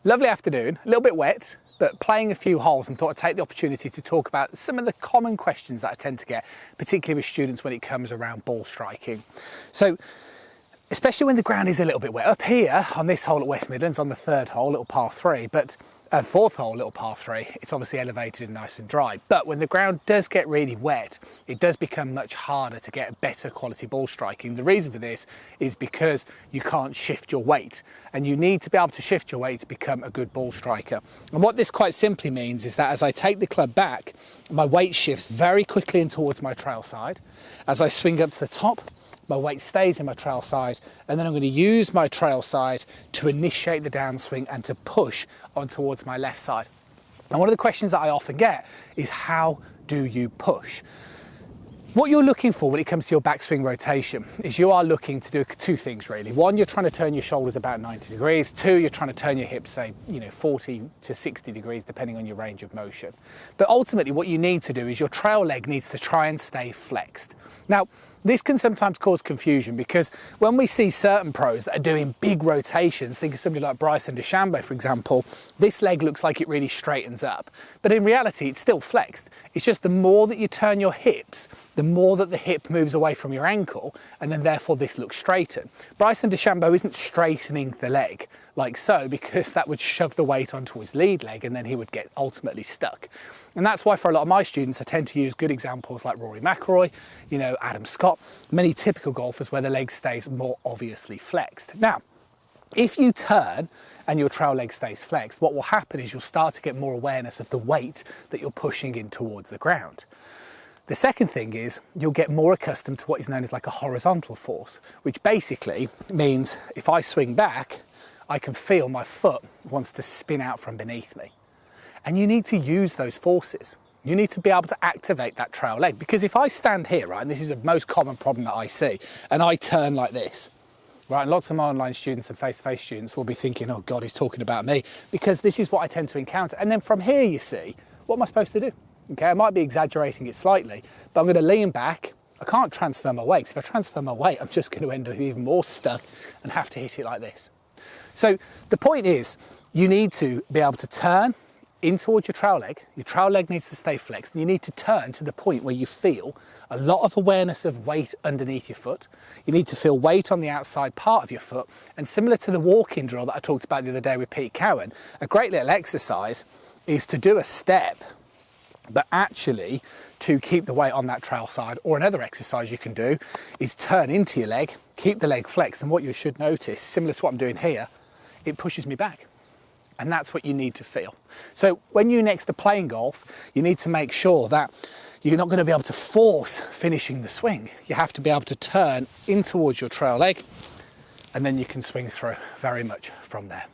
Lovely afternoon, a little bit wet, but playing a few holes, and thought I'd take the opportunity to talk about some of the common questions that I tend to get, particularly with students when it comes around ball striking. So, especially when the ground is a little bit wet. Up here on this hole at West Midlands, on the third hole, little par 3, but fourth hole, little par 3, it's obviously elevated and nice and dry. But when the ground does get really wet, it does become much harder to get better quality ball striking. The reason for this is because you can't shift your weight, and you need to be able to shift your weight to become a good ball striker. And what this quite simply means is that as I take the club back, my weight shifts very quickly in towards my trail side. As I swing up to the top, my weight stays in my trail side, and then I'm going to use my trail side to initiate the downswing and to push on towards my left side. And one of the questions that I often get is, how do you push? What you're looking for when it comes to your backswing rotation is you are looking to do two things really. One, you're trying to turn your shoulders about 90 degrees. Two, you're trying to turn your hips, say, 40 to 60 degrees, depending on your range of motion. But ultimately what you need to do is your trail leg needs to try and stay flexed. Now, this can sometimes cause confusion because when we see certain pros that are doing big rotations, think of somebody like Bryson DeChambeau, for example, this leg looks like it really straightens up. But in reality, it's still flexed. It's just the more that you turn your hips, the more that the hip moves away from your ankle, and then therefore this looks straightened. Bryson DeChambeau isn't straightening the leg like so, because that would shove the weight onto his lead leg and then he would get ultimately stuck. And that's why for a lot of my students, I tend to use good examples like Rory McIlroy, Adam Scott, many typical golfers where the leg stays more obviously flexed. Now, if you turn and your trail leg stays flexed, what will happen is you'll start to get more awareness of the weight that you're pushing in towards the ground. The second thing is you'll get more accustomed to what is known as like a horizontal force, which basically means if I swing back, I can feel my foot wants to spin out from beneath me. And you need to use those forces. You need to be able to activate that trail leg, because if I stand here, right, and this is the most common problem that I see, and I turn like this, right, and lots of my online students and face-to-face students will be thinking, oh God, he's talking about me, because this is what I tend to encounter. And then from here, you see, what am I supposed to do? Okay, I might be exaggerating it slightly, but I'm going to lean back. I can't transfer my weight, because if I transfer my weight, I'm just going to end up even more stuck and have to hit it like this. So the point is, you need to be able to turn in towards your trail leg needs to stay flexed, and you need to turn to the point where you feel a lot of awareness of weight underneath your foot. You need to feel weight on the outside part of your foot, and similar to the walking drill that I talked about the other day with Pete Cowan, a great little exercise is to do a step, but actually to keep the weight on that trail side. Or another exercise you can do is turn into your leg, keep the leg flexed, and what you should notice, similar to what I'm doing here, it pushes me back. And that's what you need to feel. So when you next are playing golf, you need to make sure that you're not going to be able to force finishing the swing. You have to be able to turn in towards your trail leg, and then you can swing through very much from there.